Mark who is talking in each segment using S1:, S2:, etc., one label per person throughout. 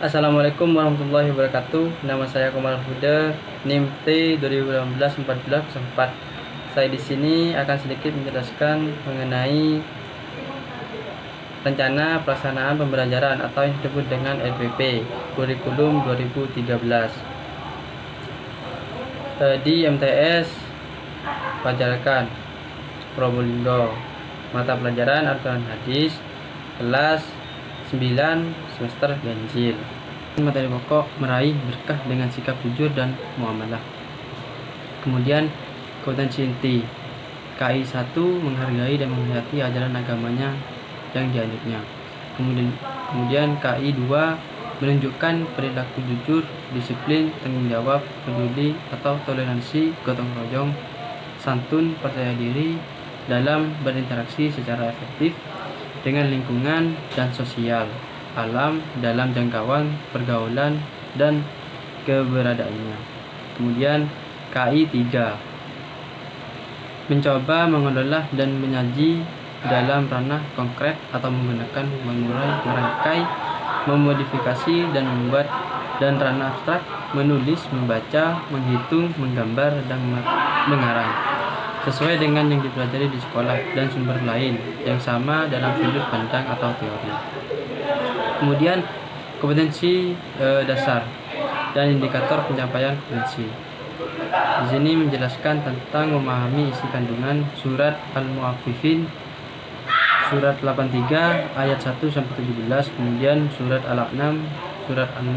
S1: Assalamualaikum warahmatullahi wabarakatuh. Nama saya Komal Huda, NIM T 2018-1404. Saya di sini akan sedikit menjelaskan mengenai rencana pelaksanaan pembelajaran atau yang disebut dengan RPP, kurikulum 2013. Di MTS Pajarkan Probolinggo, mata pelajaran Al-Quran Hadis, kelas 9 semester ganjil. Materi pokok meraih berkah dengan sikap jujur dan muamalah. Kemudian kompetensi inti KI 1 menghargai dan menghormati ajaran agamanya yang dianjurnya. Kemudian KI 2 menunjukkan perilaku jujur, disiplin, tanggung jawab, peduli atau toleransi, gotong royong, santun, percaya diri dalam berinteraksi secara efektif dengan lingkungan dan sosial alam dalam jangkauan pergaulan dan keberadaannya. Kemudian KI 3 mencoba mengelola dan menyaji dalam ranah konkret atau menggunakan merangkai, memodifikasi dan membuat, dan ranah abstrak, menulis, membaca, menghitung, menggambar dan mengarang sesuai dengan yang dipelajari di sekolah dan sumber lain yang sama dalam sudut pandang atau teori. Kemudian kompetensi dasar dan indikator pencapaian kompetensi. Di sini menjelaskan tentang memahami isi kandungan surat Al-Mu'affifin surat 83 ayat 1 sampai 17, kemudian surat Al-An'am surat 6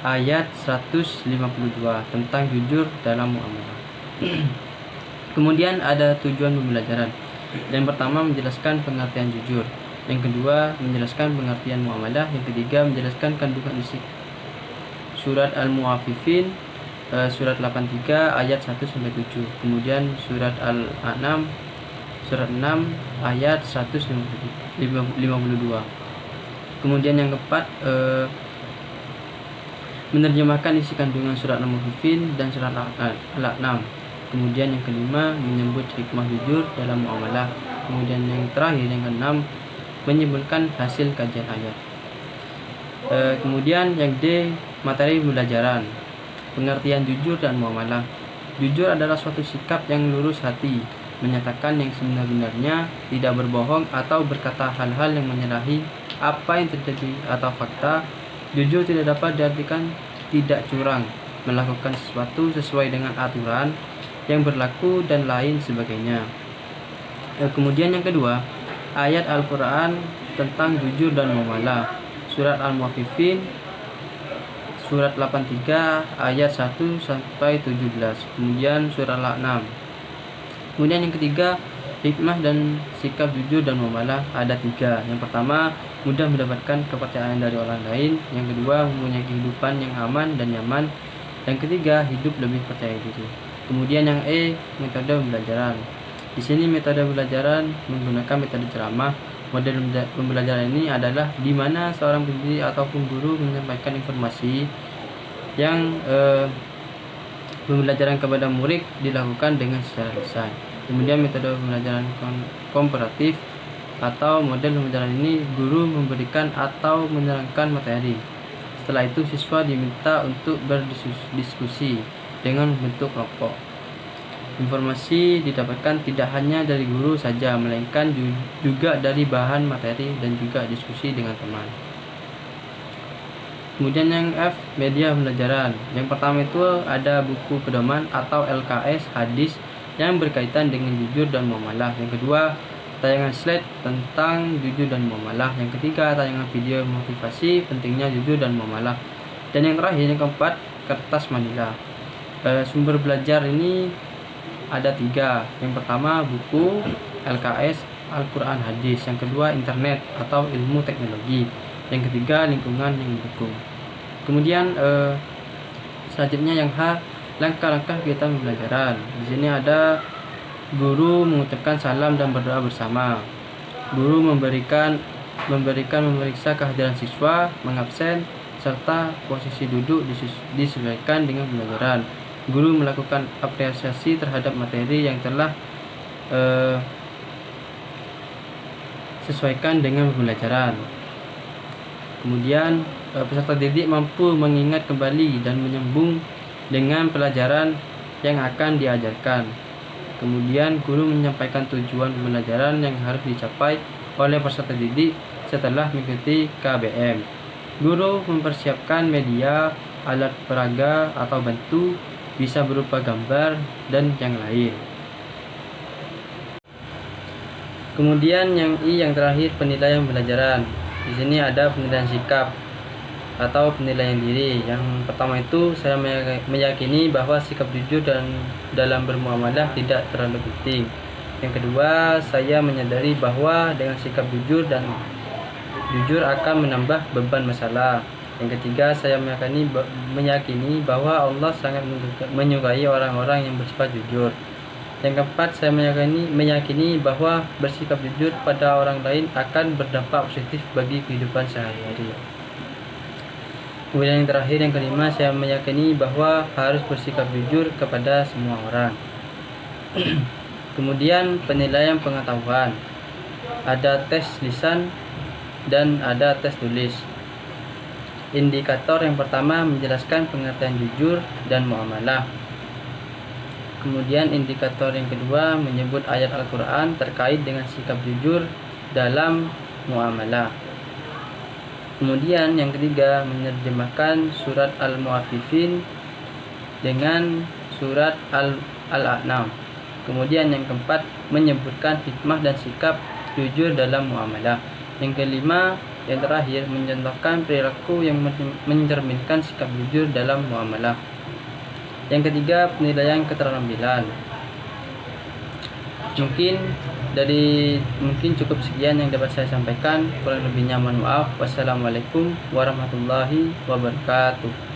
S1: ayat 152 tentang jujur dalam muamalah. Kemudian ada tujuan pembelajaran. Yang pertama menjelaskan pengertian jujur, yang kedua menjelaskan pengertian muamalah, yang ketiga menjelaskan kandungan isi surat Al-Mu'affifin surat 83 ayat 1 sampai 7, kemudian surat Al-An'am surat 6 ayat 152. Kemudian yang keempat menerjemahkan isi kandungan surat Al-Mu'affifin dan surat Al-An'am. Kemudian yang kelima menyebut hikmah jujur dalam muamalah. Kemudian yang terakhir yang keenam menyebutkan hasil kajian ayat. Kemudian yang D, materi pembelajaran, pengertian jujur dan muamalah. Jujur adalah suatu sikap yang lurus hati, menyatakan yang sebenar-benarnya, tidak berbohong atau berkata hal-hal yang menyalahi apa yang terjadi atau fakta. Jujur tidak dapat diartikan tidak curang, melakukan sesuatu sesuai dengan aturan yang berlaku dan lain sebagainya. Kemudian yang kedua, ayat Al-Quran tentang jujur dan muamalah, surat Al-Mu'affifin surat 83 ayat 1 sampai 17, kemudian surat Al-An'am. Kemudian yang ketiga, hikmah dan sikap jujur dan muamalah ada 3. Yang pertama, mudah mendapatkan kepercayaan dari orang lain. Yang kedua, mempunyai kehidupan yang aman dan nyaman. Yang ketiga, hidup lebih percaya diri. Kemudian yang E, metode pembelajaran. Di sini metode pembelajaran menggunakan metode ceramah. Model pembelajaran ini adalah di mana seorang pendidik ataupun guru menyampaikan informasi yang pembelajaran kepada murid dilakukan dengan secara lisan. Kemudian metode pembelajaran komparatif atau model pembelajaran ini guru memberikan atau menerangkan materi. Setelah itu siswa diminta untuk berdiskusi dengan bentuk kelompok. Informasi didapatkan tidak hanya dari guru saja, melainkan juga dari bahan materi dan juga diskusi dengan teman. Kemudian yang F, media pembelajaran. Yang pertama itu ada buku pedoman atau LKS hadis yang berkaitan dengan jujur dan muamalah. Yang kedua, tayangan slide tentang jujur dan muamalah. Yang ketiga, tayangan video motivasi pentingnya jujur dan muamalah. Dan yang terakhir, yang keempat, kertas manila. Sumber belajar ini ada 3. Yang pertama buku LKS Al-Quran Hadis, yang kedua internet atau ilmu teknologi, yang ketiga lingkungan yang mendukung. Kemudian selanjutnya yang H, langkah-langkah kita pembelajaran. Di sini ada guru mengucapkan salam dan berdoa bersama. Guru memeriksa kehadiran siswa, mengabsen, serta posisi duduk disesuaikan dengan pembelajaran. Guru melakukan apresiasi terhadap materi yang telah sesuaikan dengan pembelajaran. Kemudian peserta didik mampu mengingat kembali dan menyambung dengan pelajaran yang akan diajarkan. Kemudian guru menyampaikan tujuan pembelajaran yang harus dicapai oleh peserta didik setelah mengikuti KBM. Guru mempersiapkan media, alat peraga atau bantu, bisa berupa gambar dan yang lain. Kemudian yang terakhir, penilaian pembelajaran. Di sini ada penilaian sikap atau penilaian diri. Yang pertama itu, saya meyakini bahwa sikap jujur dan dalam bermuamalah tidak terlalu penting. Yang kedua, saya menyadari bahwa dengan sikap jujur akan menambah beban masalah. Yang ketiga, saya meyakini bahwa Allah sangat menyukai orang-orang yang bersifat jujur. Yang keempat, saya meyakini bahwa bersikap jujur pada orang lain akan berdampak positif bagi kehidupan sehari-hari. Kemudian yang terakhir, yang kelima, saya meyakini bahwa harus bersikap jujur kepada semua orang. Kemudian penilaian pengetahuan. Ada tes lisan dan ada tes tulis. Indikator yang pertama menjelaskan pengertian jujur dan muamalah. Kemudian indikator yang kedua menyebut ayat Al-Quran terkait dengan sikap jujur dalam muamalah. Kemudian yang ketiga menerjemahkan surat Al-Mu'affifin dengan surat Al-A'nam. Kemudian yang keempat menyebutkan hikmah dan sikap jujur dalam muamalah. Yang kelima, yang terakhir mencontohkan perilaku yang mencerminkan sikap jujur dalam muamalah. Yang ketiga, penilaian keterampilan. Mungkin cukup sekian yang dapat saya sampaikan. Kurang lebihnya mohon maaf. Wassalamualaikum warahmatullahi wabarakatuh.